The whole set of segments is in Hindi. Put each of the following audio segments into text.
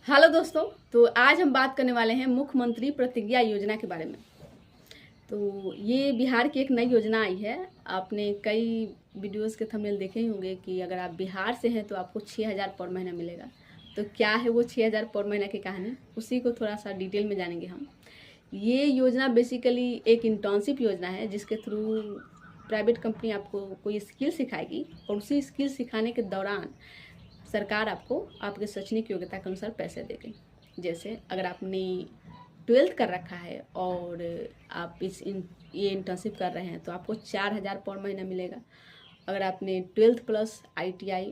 हेलो दोस्तों। तो आज हम बात करने वाले हैं मुख्यमंत्री प्रतिज्ञा योजना के बारे में। तो ये बिहार की एक नई योजना आई है। आपने कई वीडियोस के थंबनेल देखे ही होंगे कि अगर आप बिहार से हैं तो आपको 6,000 पर महीना मिलेगा। तो क्या है वो 6,000 पर महीना की कहानी, उसी को थोड़ा सा डिटेल में जानेंगे हम। ये योजना बेसिकली एक इंटर्नशिप योजना है जिसके थ्रू प्राइवेट कंपनी आपको कोई स्किल सिखाएगी और उसी स्किल सिखाने के दौरान सरकार आपको आपके शैक्षणिक योग्यता के अनुसार पैसे देगी। जैसे अगर आपने 12th कर रखा है और आप ये इंटर्नशिप कर रहे हैं तो आपको 4,000 पर महीना मिलेगा। अगर आपने 12th प्लस ITI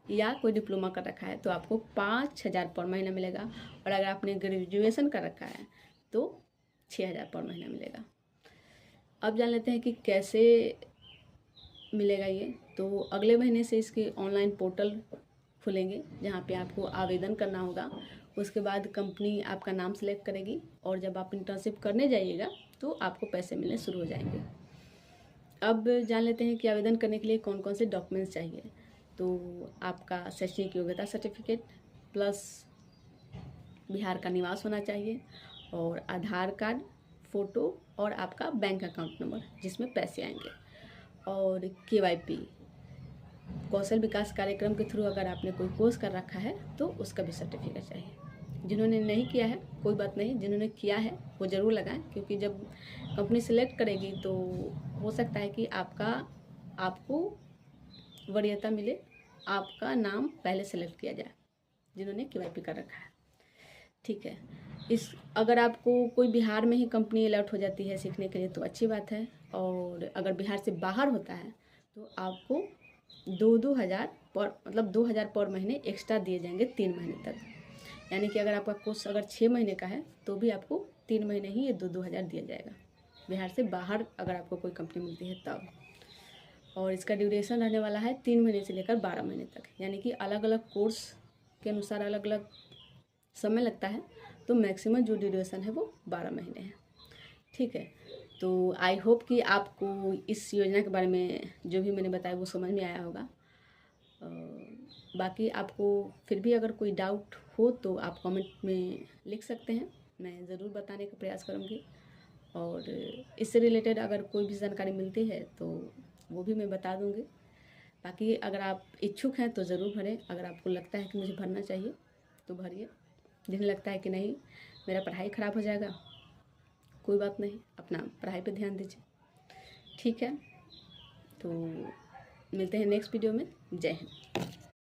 या कोई डिप्लोमा कर रखा है तो आपको 5,000 पर महीना मिलेगा। और अगर आपने ग्रेजुएशन कर रखा है तो 6,000 पर महीना मिलेगा। अब जान लेते हैं कि कैसे मिलेगा ये। तो अगले महीने से इसके ऑनलाइन पोर्टल खुलेंगे जहाँ पे आपको आवेदन करना होगा। उसके बाद कंपनी आपका नाम सेलेक्ट करेगी और जब आप इंटर्नशिप करने जाइएगा तो आपको पैसे मिलने शुरू हो जाएंगे। अब जान लेते हैं कि आवेदन करने के लिए कौन कौन से डॉक्यूमेंट्स चाहिए। तो आपका शैक्षणिक योग्यता सर्टिफिकेट प्लस बिहार का निवास होना चाहिए और आधार कार्ड, फ़ोटो और आपका बैंक अकाउंट नंबर जिसमें पैसे आएंगे और KYP कौशल विकास कार्यक्रम के थ्रू अगर आपने कोई कोर्स कर रखा है तो उसका भी सर्टिफिकेट चाहिए। जिन्होंने नहीं किया है कोई बात नहीं, जिन्होंने किया है वो ज़रूर लगाएं, क्योंकि जब कंपनी सिलेक्ट करेगी तो हो सकता है कि आपको वरीयता मिले, आपका नाम पहले सेलेक्ट किया जाए जिन्होंने KYP कर रखा है। ठीक है। अगर आपको कोई बिहार में ही कंपनी अलर्ट हो जाती है सीखने के लिए तो अच्छी बात है, और अगर बिहार से बाहर होता है तो आपको 2,000 पर 2,000 पर महीने एक्स्ट्रा दिए जाएंगे 3 महीने तक। यानी कि अगर आपका कोर्स अगर 6 महीने का है तो भी आपको 3 महीने ही ये 2,000 दिया जाएगा बिहार से बाहर अगर आपको कोई कंपनी मिलती है तब। और इसका ड्यूरेशन रहने वाला है 3 महीने से लेकर 12 महीने तक। यानी कि अलग अलग कोर्स के अनुसार अलग अलग समय लगता है, तो मैक्सिमम जो ड्यूरेशन है वो 12 महीने है। ठीक है। तो आई होप कि आपको इस योजना के बारे में जो भी मैंने बताया वो समझ में आया होगा। बाकी आपको फिर भी अगर कोई डाउट हो तो आप कमेंट में लिख सकते हैं, मैं ज़रूर बताने का प्रयास करूँगी। और इससे रिलेटेड अगर कोई भी जानकारी मिलती है तो वो भी मैं बता दूँगी। बाकी अगर आप इच्छुक हैं तो ज़रूर भरें। अगर आपको लगता है कि मुझे भरना चाहिए तो भरिए। जिन्हें लगता है कि नहीं मेरा पढ़ाई ख़राब हो जाएगा, कोई बात नहीं, अपना पढ़ाई पे ध्यान दीजिए। ठीक है। तो मिलते हैं नेक्स्ट वीडियो में। जय हिंद।